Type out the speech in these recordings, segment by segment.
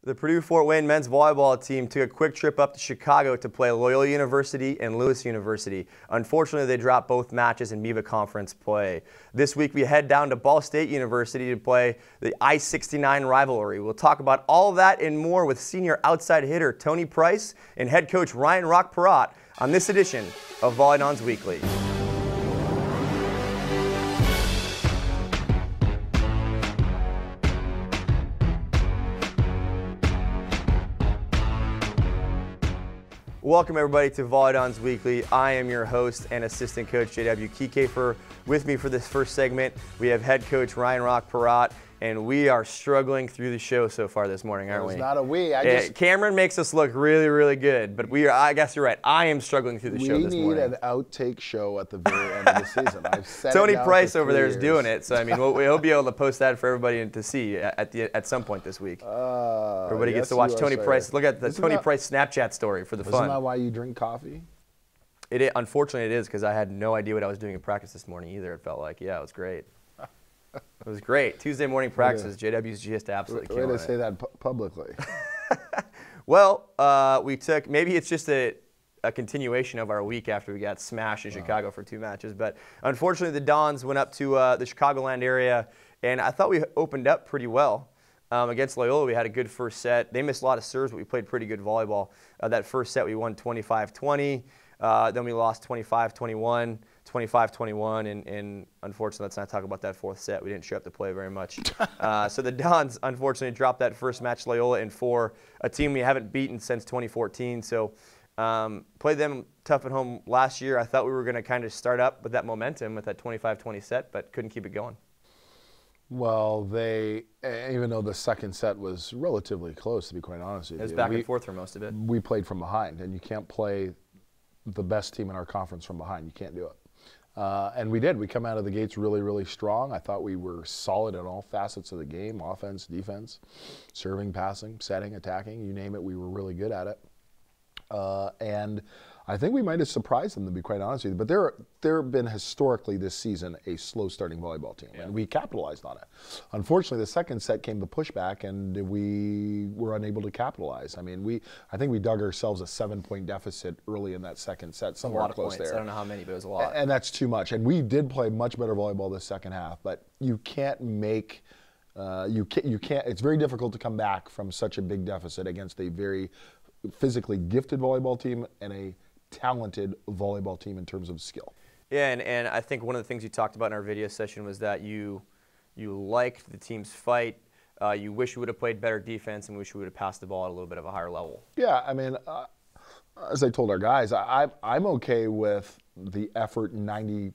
The Purdue-Fort Wayne men's volleyball team took a quick trip up to Chicago to play Loyola University and Lewis University. Unfortunately, they dropped both matches in MIVA Conference play. This week, we head down to Ball State University to play the I-69 rivalry. We'll talk about all of that and more with senior outside hitter Tony Price and head coach Ryan Rock-Perot on this edition of VolleyDons Weekly. Welcome everybody to VolleyDons Weekly. I am your host and assistant coach J.W. Kiekefer. With me for this first segment, we have head coach Ryan Rock-Perot, and we are struggling through the show so far this morning, aren't we? It's not a we. Cameron makes us look really, really good, but I guess you're right. I am struggling through the show this morning. We need an outtake show at the very end of the season. I've said Tony Price over there is doing it, so I mean, we'll be able to post that for everybody to see at some point this week. Everybody gets to watch Tony Price. Look at the Tony Price Snapchat story for the fun. Isn't that why you drink coffee? Unfortunately, it is, because I had no idea what I was doing in practice this morning either. It felt like, yeah, it was great. It was great. Tuesday morning practices, JW's just absolutely killing it. Way to say that publicly. Well, maybe it's just a continuation of our week after we got smashed in Chicago for 2 matches. But unfortunately, the Dons went up to the Chicagoland area, and I thought we opened up pretty well. Against Loyola, we had a good first set. They missed a lot of serves, but we played pretty good volleyball. That first set, we won 25-20. Then we lost 25-21, 25-21, and unfortunately, let's not talk about that fourth set. We didn't show up to play very much. So the Dons, unfortunately, dropped that first match, Loyola, in 4, a team we haven't beaten since 2014. So played them tough at home last year. I thought we were going to kind of start up with that momentum with that 25-20 set, but couldn't keep it going. Well, even though the second set was relatively close, to be quite honest with you. It was back and forth for most of it. We played from behind, and you can't play the best team in our conference from behind. You can't do it. And we did. We come out of the gates really, really strong. I thought we were solid in all facets of the game, offense, defense, serving, passing, setting, attacking, you name it, we were really good at it. And I think we might have surprised them, to be quite honest with you. But there have been historically this season a slow-starting volleyball team, and we capitalized on it. Unfortunately, the second set came the pushback, and we were unable to capitalize. I mean, I think we dug ourselves a 7-point deficit early in that second set, somewhere close there. I don't know how many, but it was a lot. And that's too much. And we did play much better volleyball this second half, but you can't make it's very difficult to come back from such a big deficit against a very physically gifted volleyball team and a talented volleyball team in terms of skill. Yeah, and I think one of the things you talked about in our video session was that you liked the team's fight. You wish we would have played better defense and wish we would have passed the ball at a little bit of a higher level. Yeah, I mean, as I told our guys, I'm okay with the effort 97%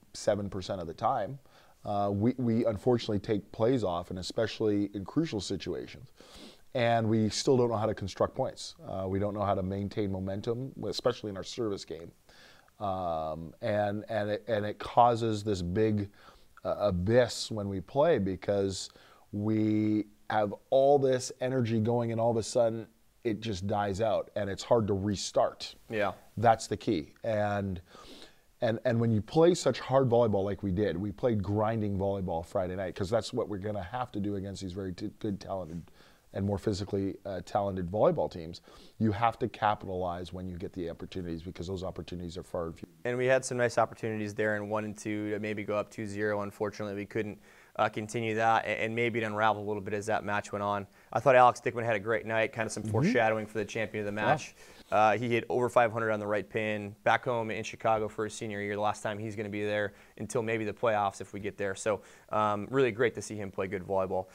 of the time. We unfortunately take plays off, and especially in crucial situations. And we still don't know how to construct points. We don't know how to maintain momentum, especially in our service game. And it causes this big abyss when we play, because we have all this energy going and all of a sudden it just dies out and it's hard to restart. Yeah. That's the key. And when you play such hard volleyball like we did, we played grinding volleyball Friday night, because that's what we're going to have to do against these very good, talented, and more physically talented volleyball teams. You have to capitalize when you get the opportunities, because those opportunities are far and few. And we had some nice opportunities there in 1 and 2 to maybe go up 2-0. Unfortunately, we couldn't continue that, and maybe it unraveled a little bit as that match went on. I thought Alex Dickman had a great night, kind of some foreshadowing for the champion of the match. Yeah. He hit over 500 on the right pin, back home in Chicago for his senior year, the last time he's going to be there until maybe the playoffs if we get there. So really great to see him play good volleyball.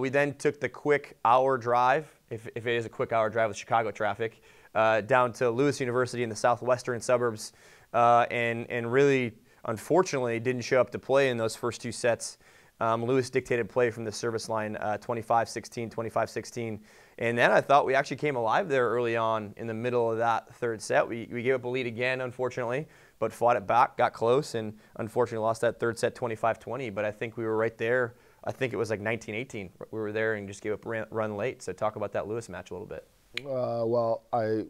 We then took the quick hour drive, if it is a quick hour drive with Chicago traffic, down to Lewis University in the southwestern suburbs, and really, unfortunately, didn't show up to play in those first 2 sets. Lewis dictated play from the service line, 25-16, 25-16. And then I thought we actually came alive there early on in the middle of that third set. We gave up a lead again, unfortunately, but fought it back, got close, and unfortunately lost that third set 25-20. But I think we were right there. I think it was like 19-18. We were there and just gave up run late. So talk about that Lewis match a little bit. Well, I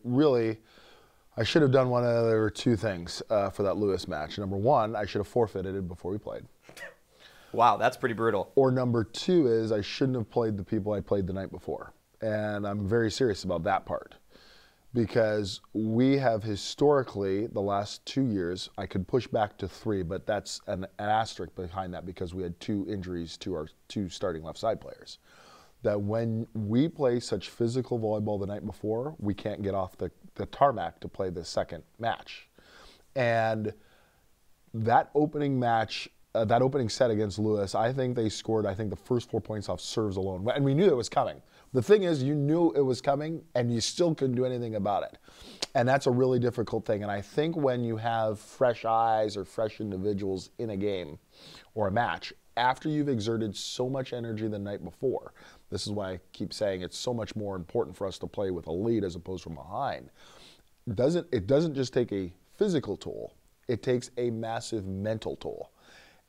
should have done one of the 2 things for that Lewis match. Number 1, I should have forfeited it before we played. Wow, that's pretty brutal. Or number 2 is I shouldn't have played the people I played the night before. And I'm very serious about that part. Because we have historically, the last 2 years, I could push back to 3, but that's an asterisk behind that because we had 2 injuries to our 2 starting left side players. That when we play such physical volleyball the night before, we can't get off the tarmac to play the second match. And that opening match, that opening set against Lewis, I think they scored, the first 4 points off serves alone. And we knew it was coming. The thing is, you knew it was coming, and you still couldn't do anything about it. And that's a really difficult thing. And I think when you have fresh eyes or fresh individuals in a game or a match, after you've exerted so much energy the night before, this is why I keep saying it's so much more important for us to play with a lead as opposed from behind. It doesn't just take a physical toll, it takes a massive mental toll.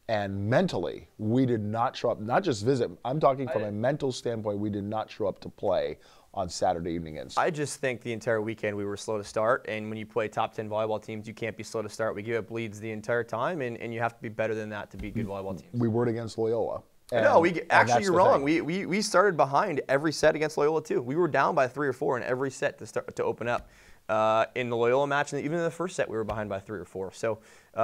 And mentally, we did not show up, not just visit, I'm talking from a mental standpoint, we did not show up to play on Saturday evening. I just think the entire weekend we were slow to start, and when you play top 10 volleyball teams, you can't be slow to start. We give up leads the entire time, and you have to be better than that to be good volleyball teams. We weren't against Loyola. No, actually you're wrong. We started behind every set against Loyola too. We were down by 3 or 4 in every set to open up. In the Loyola match, and even in the first set, we were behind by 3 or 4. So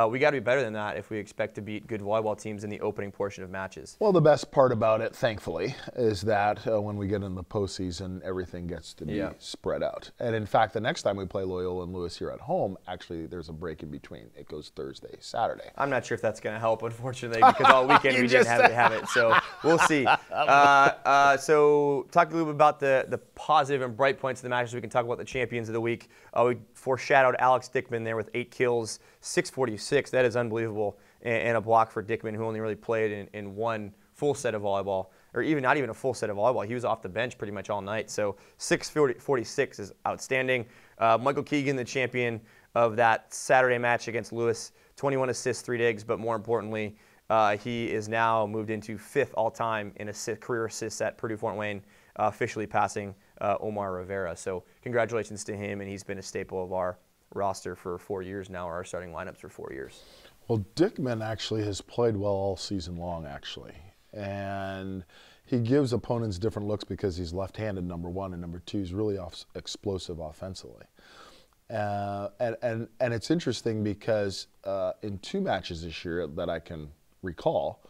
we got to be better than that if we expect to beat good volleyball teams in the opening portion of matches. Well, the best part about it, thankfully, is that when we get in the postseason, everything gets to be spread out. And in fact, the next time we play Loyola and Lewis here at home, actually, there's a break in between. It goes Thursday, Saturday. I'm not sure if that's going to help, unfortunately, because all weekend we didn't have it. So we'll see. So talk a little bit about the positive and bright points of the matches. We can talk about the champions of the week. We foreshadowed Alex Dickman there with 8 kills, 646. That is unbelievable. And a block for Dickman, who only really played in 1 full set of volleyball, or not even a full set of volleyball. He was off the bench pretty much all night. So 646 is outstanding. Michael Keegan, the champion of that Saturday match against Lewis, 21 assists, 3 digs, but more importantly, he is now moved into 5th all-time in career assists at Purdue-Fort Wayne, officially passing Omar Rivera. So congratulations to him, and he's been a staple of our roster for 4 years now, or our starting lineups for 4 years. Well, Dickman actually has played well all season long, actually. And he gives opponents different looks because he's left-handed, number 1, and number 2, he's really explosive offensively. And it's interesting because in 2 matches this year that I can recall,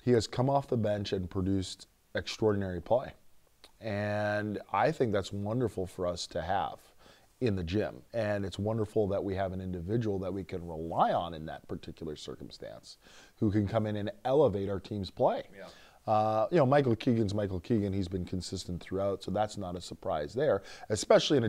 he has come off the bench and produced extraordinary play. And I think that's wonderful for us to have in the gym. And it's wonderful that we have an individual that we can rely on in that particular circumstance who can come in and elevate our team's play. Yeah. Michael Keegan's Michael Keegan. He's been consistent throughout, so that's not a surprise there, especially in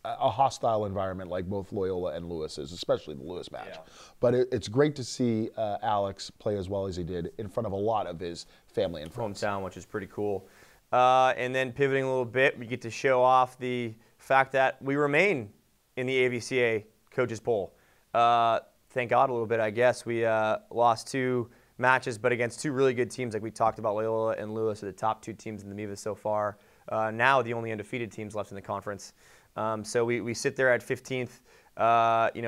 a hostile environment like both Loyola and Lewis is, especially the Lewis match. Yeah. But it's great to see Alex play as well as he did in front of a lot of his family and friends. Hometown, which is pretty cool. And then pivoting a little bit, we get to show off the fact that we remain in the AVCA coaches poll. Thank God a little bit, I guess. We lost 2 matches, but against 2 really good teams like we talked about. Loyola and Lewis are the top 2 teams in the MIVA so far. Now the only undefeated teams left in the conference. So we sit there at 15th.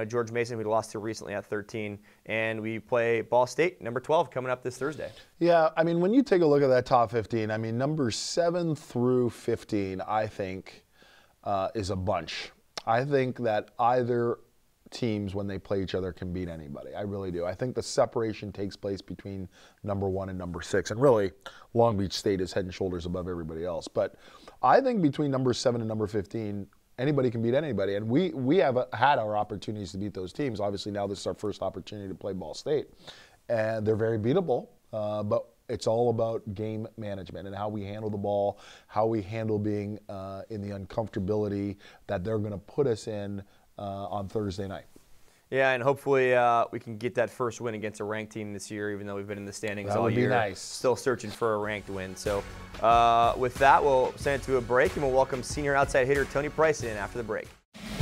George Mason, we lost to recently at 13, and we play Ball State, number 12, coming up this Thursday. Yeah, I mean, when you take a look at that top 15, I mean, numbers 7 through 15, I think, is a bunch. I think that either teams, when they play each other, can beat anybody. I really do. I think the separation takes place between number 1 and number 6, and really, Long Beach State is head and shoulders above everybody else. But I think between number 7 and number 15, anybody can beat anybody, and we have had our opportunities to beat those teams. Obviously, now this is our first opportunity to play Ball State, and they're very beatable, but it's all about game management and how we handle the ball, how we handle being in the uncomfortability that they're going to put us in on Thursday night. Yeah, and hopefully we can get that first win against a ranked team this year, even though we've been in the standings all year. That would be nice. Still searching for a ranked win. So with that, we'll send it to a break, and we'll welcome senior outside hitter Tony Price in after the break.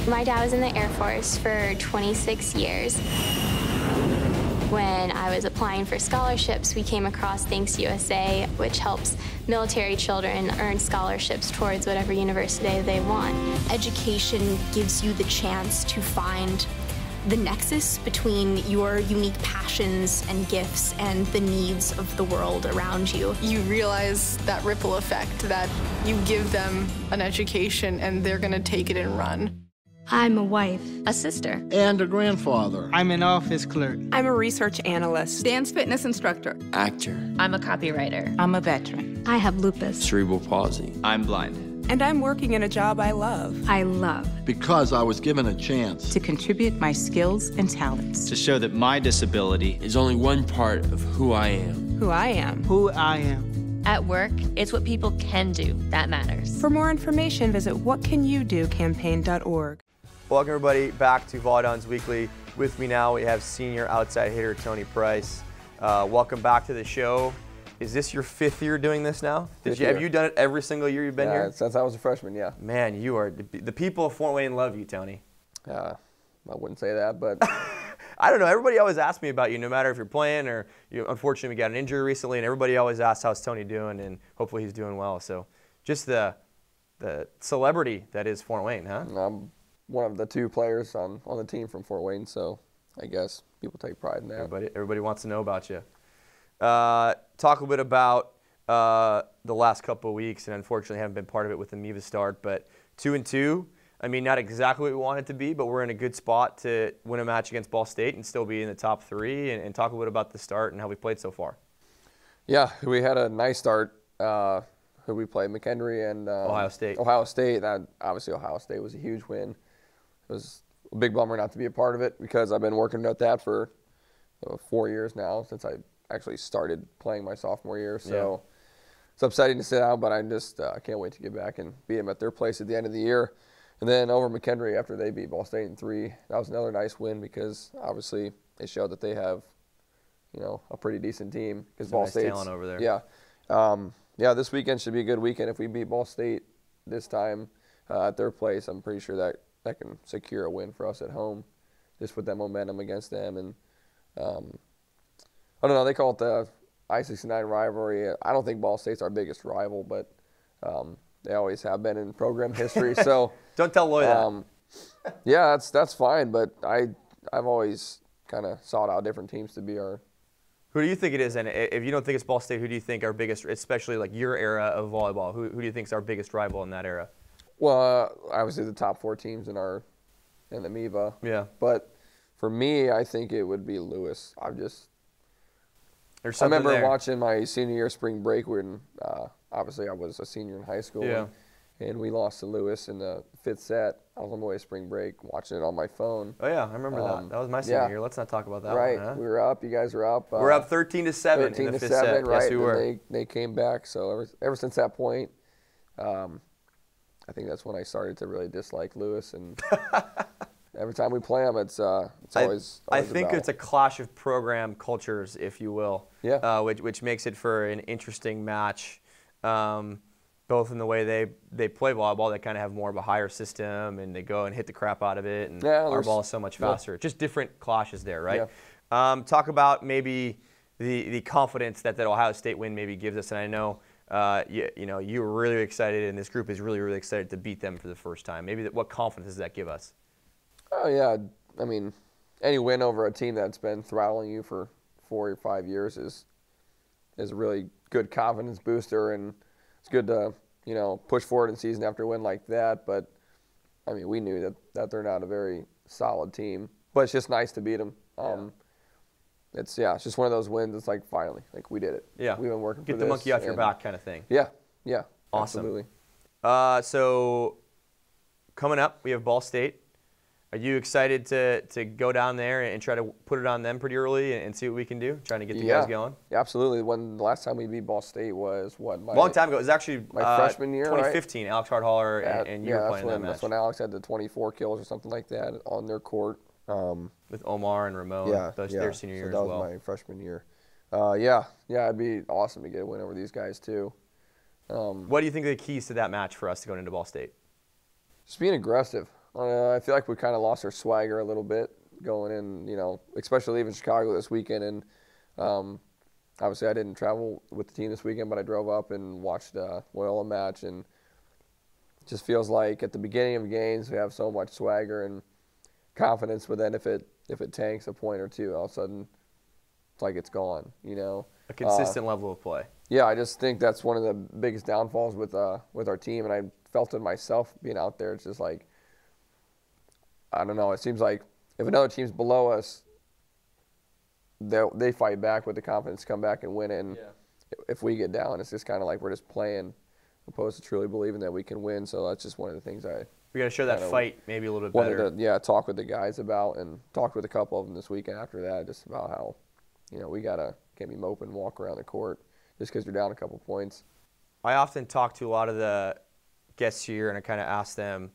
My dad was in the Air Force for 26 years. When I was applying for scholarships, we came across Thanks USA, which helps military children earn scholarships towards whatever university they want. Education gives you the chance to find the nexus between your unique passions and gifts and the needs of the world around you. You realize that ripple effect, that you give them an education and they're going to take it and run. I'm a wife, a sister, and a grandfather. I'm an office clerk. I'm a research analyst. Dance fitness instructor. Actor. I'm a copywriter. I'm a veteran. I have lupus. Cerebral palsy. I'm blind. And I'm working in a job I love. I love. Because I was given a chance to contribute my skills and talents. To show that my disability is only one part of who I am. Who I am. Who I am. At work, it's what people can do that matters. For more information, visit whatcanyoudocampaign.org. Welcome everybody back to VolleyDons Weekly. With me now we have senior outside hitter Tony Price. Welcome back to the show. Is this your 5th year doing this now? Have you done it every single year you've been here? Since I was a freshman, yeah. Man, you are the people of Fort Wayne love you, Tony. I wouldn't say that, but I don't know. Everybody always asks me about you, no matter if you're playing or unfortunately we got an injury recently, and everybody always asks how's Tony doing, and hopefully he's doing well. So just the celebrity that is Fort Wayne, huh? I'm one of the 2 players on the team from Fort Wayne, so I guess people take pride in that. Everybody wants to know about you. Talk a little bit about the last couple of weeks, and unfortunately haven't been part of it with the MIVA start, but 2-2. I mean, not exactly what we want it to be, but we're in a good spot to win a match against Ball State and still be in the top 3, and talk a little bit about the start and how we played so far. Yeah, we had a nice start. Who we played, McHenry and Ohio State. Obviously, Ohio State was a huge win. It was a big bummer not to be a part of it because I've been working at that for 4 years now since I actually started playing my sophomore year. So It's upsetting to sit out, but I can't wait to get back and beat them at their place at the end of the year. And then over McHenry after they beat Ball State in 3, that was another nice win because obviously they showed that they have, a pretty decent team. Because Ball State's talent over there. Yeah. This weekend should be a good weekend. If we beat Ball State this time at their place, I'm pretty sure that can secure a win for us at home, just with that momentum against them. And I don't know, they call it the I-69 rivalry. I don't think Ball State's our biggest rival, but they always have been in program history. So don't tell Lloyd that. Yeah, that's fine. But I've always kind of sought out different teams to be our. Who do you think it is? And if you don't think it's Ball State, who do you think our biggest, especially like your era of volleyball? Who do you think is our biggest rival in that era? Well, obviously the top 4 teams in the MIVA. Yeah. But for me, I think it would be Lewis. I remember watching my senior year spring break when obviously I was a senior in high school. Yeah. And we lost to Lewis in the 5th set. I was on my way to spring break watching it on my phone. Oh, yeah, I remember that. That was my senior year. Let's not talk about that right. one. Huh? We were up. You guys were up. We're up 13-7 in the 5th set. Right. Yes, we were. They came back. So ever since that point, I think that's when I started to really dislike Lewis. And every time we play them, it's always I think it's a clash of program cultures, if you will. Yeah. Which makes it for an interesting match. Both in the way they play volleyball, they kind of have more of a higher system, and they go and hit the crap out of it, and our ball is so much faster. Yeah. Just different clashes there, right? Yeah. Talk about maybe the confidence that Ohio State win maybe gives us, and I know you were really excited, and this group is really, really excited to beat them for the first time. Maybe what confidence does that give us? Oh, yeah. I mean, any win over a team that's been throttling you for 4 or 5 years is a really good confidence booster, and it's good to, push forward in season after a win like that. But, I mean, we knew that they're not a very solid team. But it's just nice to beat them. It's just one of those wins. It's like, finally, like, we did it. Yeah. We've been working for this. Get the monkey off your back kind of thing. Yeah. Awesome. Absolutely. So, coming up, we have Ball State. Are you excited to go down there and try to put it on them pretty early and see what we can do, trying to get the guys going? Yeah, absolutely. The last time we beat Ball State was long time ago. It was actually my freshman year, 2015. Right? Alex Hardhaller and you were playing that match. That's when Alex had the 24 kills or something like that on their court. With Omar and Ramon, their senior year as well. That was my freshman year. It'd be awesome to get a win over these guys too. What do you think are the keys to that match for us to go into Ball State? Just being aggressive. I feel like we kind of lost our swagger a little bit going in, especially leaving Chicago this weekend. And obviously I didn't travel with the team this weekend, but I drove up and watched the Loyola match. And it just feels like at the beginning of games we have so much swagger. And confidence, but then if it tanks a point or two, all of a sudden it's like it's gone, you know. A consistent level of play. Yeah, I just think that's one of the biggest downfalls with our team, and I felt it myself being out there. It's just like, I don't know, it seems like if another team's below us, they fight back with the confidence to come back and win it. And if we get down, it's just kind of like we're just playing opposed to truly believing that we can win. So that's just one of the things we got to show that fight maybe a little bit better. Wanted to, talk with the guys about, and talked with a couple of them this weekend after that, just about how, you know, we can't be moping, walk around the court just because you're down a couple points. I often talk to a lot of the guests here, and I kind of ask them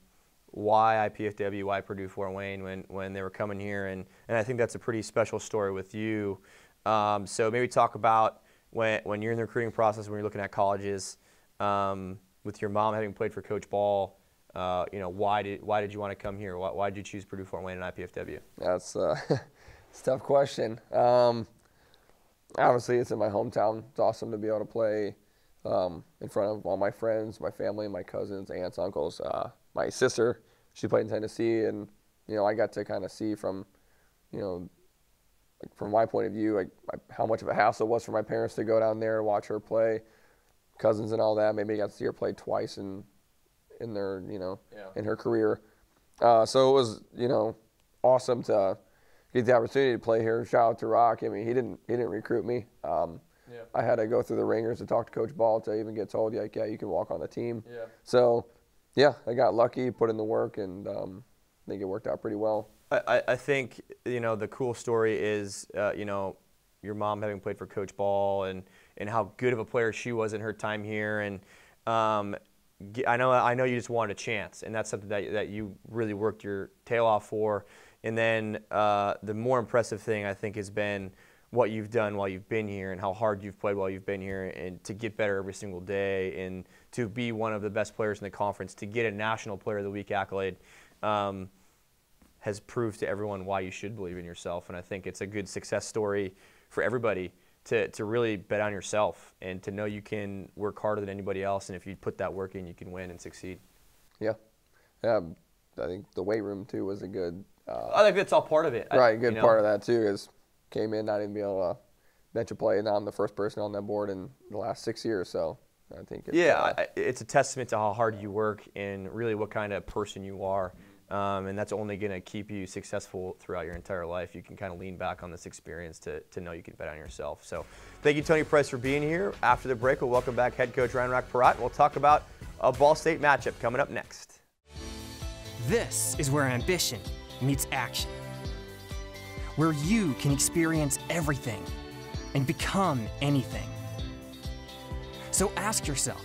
why IPFW, why Purdue Fort Wayne when they were coming here, and I think that's a pretty special story with you. So maybe talk about when you're in the recruiting process, when you're looking at colleges, with your mom having played for Coach Ball, you know, why did you want to come here? Why did you choose Purdue Fort Wayne and IPFW? That's it's a tough question. Obviously, it's in my hometown. It's awesome to be able to play in front of all my friends, my family, my cousins, aunts, uncles. My sister, she played in Tennessee, and, you know, I got to kind of see from, you know, like from my point of view, like how much of a hassle it was for my parents to go down there and watch her play, cousins and all that. Maybe I got to see her play twice in their, you know, in her career. So it was, you know, awesome to get the opportunity to play here. Shout out to Rock. I mean, he didn't recruit me. I had to go through the ringers to talk to Coach Ball to even get told, like, yeah, you can walk on the team. So, yeah, I got lucky, put in the work, and I think it worked out pretty well. I think, you know, the cool story is, you know, your mom having played for Coach Ball and how good of a player she was in her time here. And I know you just wanted a chance, and that's something that you really worked your tail off for. And then the more impressive thing, I think, has been what you've done while you've been here and how hard you've played while you've been here, and to get better every single day and to be one of the best players in the conference, to get a National Player of the Week accolade, has proved to everyone why you should believe in yourself. And I think it's a good success story for everybody to really bet on yourself and to know you can work harder than anybody else, and if you put that work in, you can win and succeed. Yeah. I think the weight room, too, was a good I think that's all part of it. Right, good part of that, too, is came in, not even be able to bench a play, and now I'm the first person on that board in the last 6 years, so I think it's it's a testament to how hard you work and really what kind of person you are, and that's only going to keep you successful throughout your entire life. You can kind of lean back on this experience to know you can bet on yourself. So thank you, Tony Price, for being here. After the break, we'll welcome back head coach Ryan Rock-Parat, and we'll talk about a Ball State matchup coming up next. This is where ambition meets action, where you can experience everything and become anything. So ask yourself,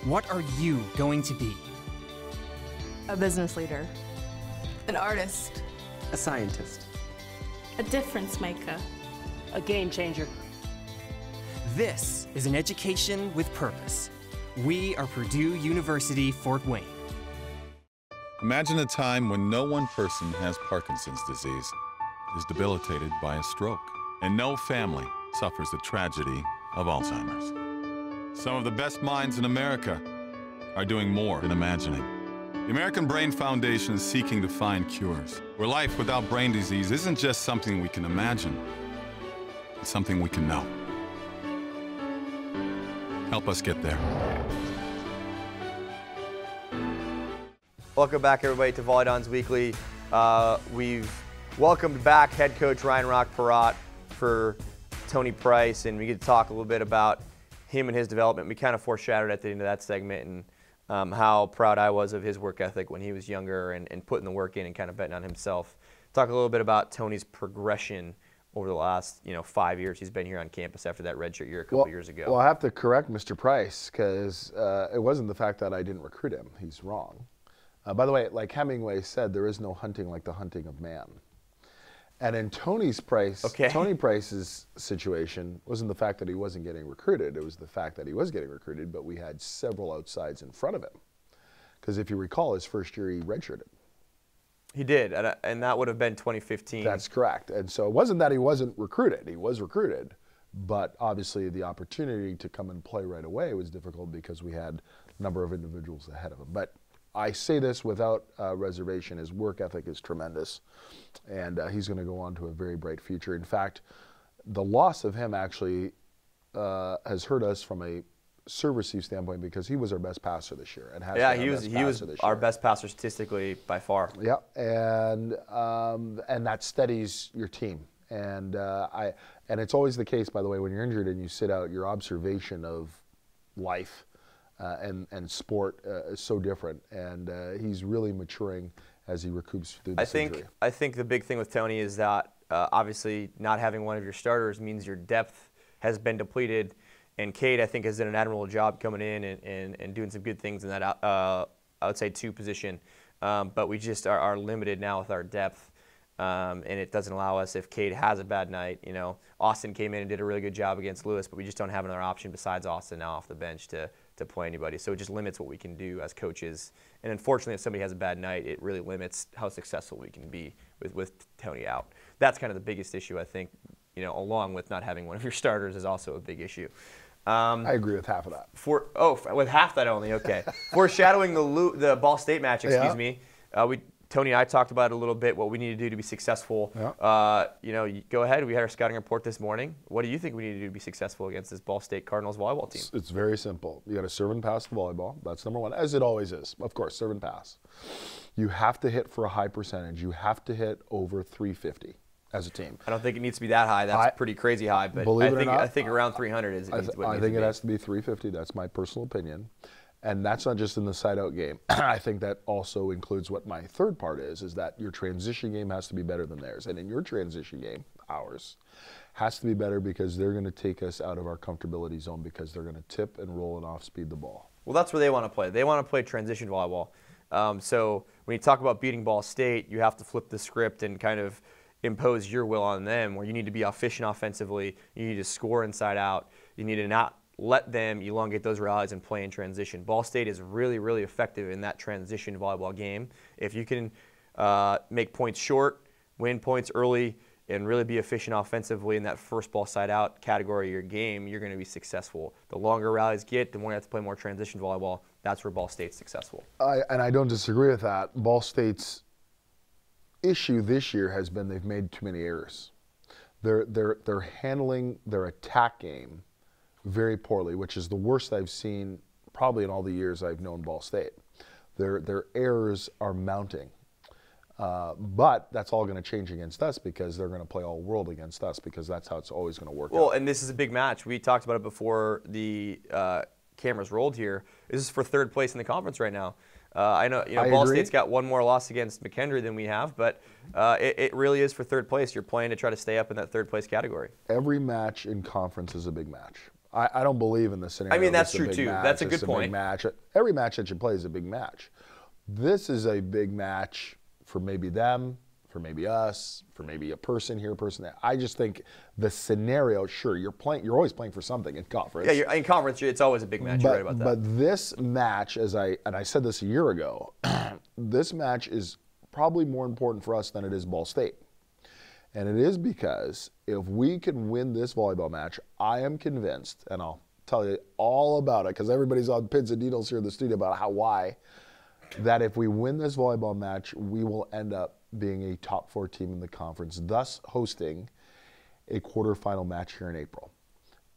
what are you going to be? A business leader. An artist. A scientist. A difference maker. A game changer. This is an education with purpose. We are Purdue University, Fort Wayne. Imagine a time when no one person has Parkinson's disease, is debilitated by a stroke, and no family suffers the tragedy of Alzheimer's. Some of the best minds in America are doing more than imagining. The American Brain Foundation is seeking to find cures, where life without brain disease isn't just something we can imagine, it's something we can know. Help us get there. Welcome back, everybody, to VolleyDons Weekly. We've welcomed back head coach Ryan Rock-Parat for Tony Price, and we get to talk a little bit about him and his development. We kind of foreshadowed at the end of that segment and how proud I was of his work ethic when he was younger and putting the work in and kind of betting on himself. Talk a little bit about Tony's progression over the last 5 years he's been here on campus after that redshirt year a couple years ago. Well, I have to correct Mr. Price, because it wasn't the fact that I didn't recruit him. He's wrong. By the way, like Hemingway said, there is no hunting like the hunting of man. And in Tony Price's situation wasn't the fact that he wasn't getting recruited. It was the fact that he was getting recruited, but we had several outsides in front of him. Because if you recall, his first year he redshirted. He did, and that would have been 2015. That's correct. And so it wasn't that he wasn't recruited. He was recruited. But obviously the opportunity to come and play right away was difficult because we had a number of individuals ahead of him. But I say this without reservation. His work ethic is tremendous, and he's going to go on to a very bright future. In fact, the loss of him actually has hurt us from a serve receive standpoint because he was our best passer this year. And he was our best passer statistically by far. Yeah, and that steadies your team. And it's always the case, by the way, when you're injured and you sit out, your observation of life and sport is so different. And he's really maturing as he recoups through this injury. I think the big thing with Tony is that obviously not having one of your starters means your depth has been depleted. And Cade, I think, has done an admirable job coming in and doing some good things in that, I would say, 2 position. But we just are limited now with our depth. And it doesn't allow us, if Cade has a bad night, Austin came in and did a really good job against Lewis, but we just don't have another option besides Austin now off the bench to play anybody. So it just limits what we can do as coaches. And unfortunately, if somebody has a bad night, it really limits how successful we can be with Tony out. That's kind of the biggest issue, I think, along with not having one of your starters is also a big issue. I agree with half of that. With half that only, okay. Foreshadowing the Ball State match, excuse me. Tony and I talked about it a little bit, what we need to do to be successful. Yeah. Go ahead. We had our scouting report this morning. What do you think we need to do to be successful against this Ball State Cardinals volleyball team? It's very simple. You got to serve and pass the volleyball. That's number one, as it always is. Of course, serve and pass. You have to hit for a high percentage. You have to hit over 350 as a team. I don't think it needs to be that high. That's pretty crazy high. But I think around 300 is what it needs to be. I think it has to be 350. That's my personal opinion. And that's not just in the side-out game. I think that also includes what my third part is that your transition game has to be better than theirs. And in your transition game, ours, has to be better because they're going to take us out of our comfortability zone because they're going to tip and roll and off-speed the ball. Well, that's where they want to play. They want to play transition volleyball. So when you talk about beating Ball State, you have to flip the script and kind of impose your will on them, where you need to be efficient offensively, you need to score inside out, you need to not let them elongate those rallies and play in transition. Ball State is really, really effective in that transition volleyball game. If you can make points short, win points early, and really be efficient offensively in that first ball side out category of your game, you're going to be successful. The longer rallies get, the more you have to play more transition volleyball. That's where Ball State's successful. And I don't disagree with that. Ball State's issue this year has been they've made too many errors. They're handling their attack game very poorly, which is the worst I've seen probably in all the years I've known Ball State. Their errors are mounting. But that's all going to change against us because they're going to play all world against us because that's how it's always going to work out. Well, and this is a big match. We talked about it before the cameras rolled here. This is for third place in the conference right now. I know Ball State's got one more loss against McHenry than we have, but it really is for third place. You're playing to try to stay up in that third place category. Every match in conference is a big match. I don't believe in the scenario. I mean, that's true too. That's a good point. Every match that you play is a big match. This is a big match for maybe them, for maybe us, for maybe a person here, a person there. I just think the scenario, sure, you're always playing for something in conference. Yeah, in conference, it's always a big match. You're right about that. But this match, and I said this a year ago, this match is probably more important for us than it is Ball State. And it is because if we can win this volleyball match, I am convinced, and I'll tell you all about it because everybody's on pins and needles here in the studio about why, that if we win this volleyball match, we will end up being a top 4 team in the conference, thus hosting a quarterfinal match here in April.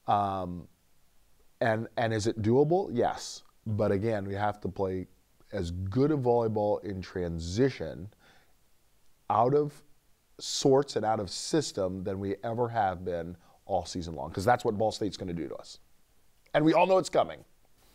And is it doable? Yes. But again, we have to play as good a volleyball in transition out of sorts and out of system than we ever have been all season long, because that's what Ball State's going to do to us. And we all know it's coming.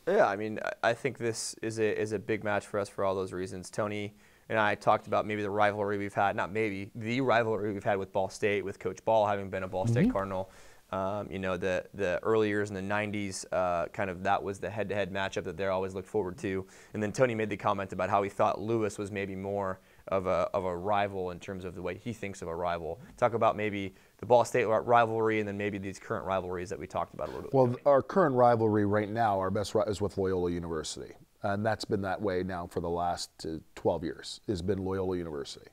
Yeah, I mean, I think this is a big match for us for all those reasons. Tony and I talked about maybe the rivalry we've had, not maybe, the rivalry we've had with Ball State, with Coach Ball having been a Ball State Cardinal. The early years in the 90s, kind of that was the head-to-head matchup that they always looked forward to. And then Tony made the comment about how he thought Lewis was maybe more of a rival in terms of the way he thinks of a rival. Talk about maybe the Ball State rivalry and then maybe these current rivalries that we talked about a little bit. Well, our current rivalry right now, our best is with Loyola University. And that's been that way now for the last 12 years, has been Loyola University.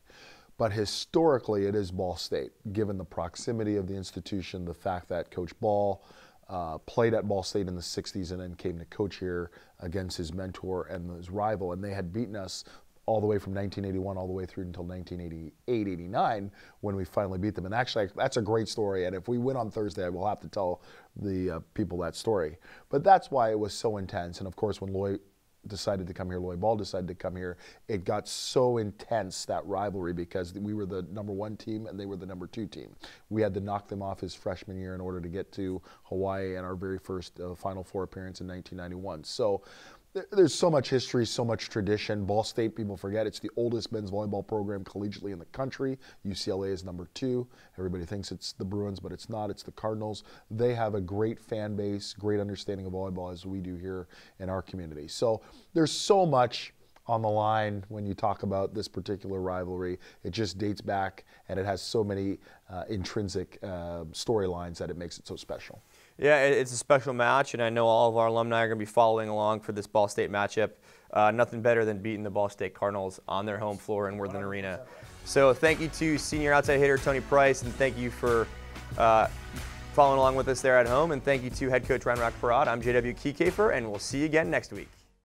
But historically, it is Ball State, given the proximity of the institution, the fact that Coach Ball played at Ball State in the 60s and then came to coach here against his mentor and his rival. And they had beaten us all the way from 1981 all the way through until 1988, 89 when we finally beat them. And actually, that's a great story. And if we win on Thursday, I will have to tell the people that story. But that's why it was so intense. And of course, when Lloyd decided to come here, Lloyd Ball decided to come here, it got so intense, that rivalry, because we were the #1 team and they were the #2 team. We had to knock them off his freshman year in order to get to Hawaii and our very first Final Four appearance in 1991. So there's so much history, so much tradition. Ball State, people forget, it's the oldest men's volleyball program collegiately in the country. UCLA is #2. Everybody thinks it's the Bruins, but it's not. It's the Cardinals. They have a great fan base, great understanding of volleyball, as we do here in our community. So there's so much on the line when you talk about this particular rivalry. It just dates back, and it has so many intrinsic storylines that it makes it so special. Yeah, it's a special match, and I know all of our alumni are going to be following along for this Ball State matchup. Nothing better than beating the Ball State Cardinals on their home floor in Worthington Arena. So thank you to senior outside hitter Tony Price, and thank you for following along with us there at home, and thank you to head coach Ryan Rockparad. I'm JW Kiekefer, and we'll see you again next week.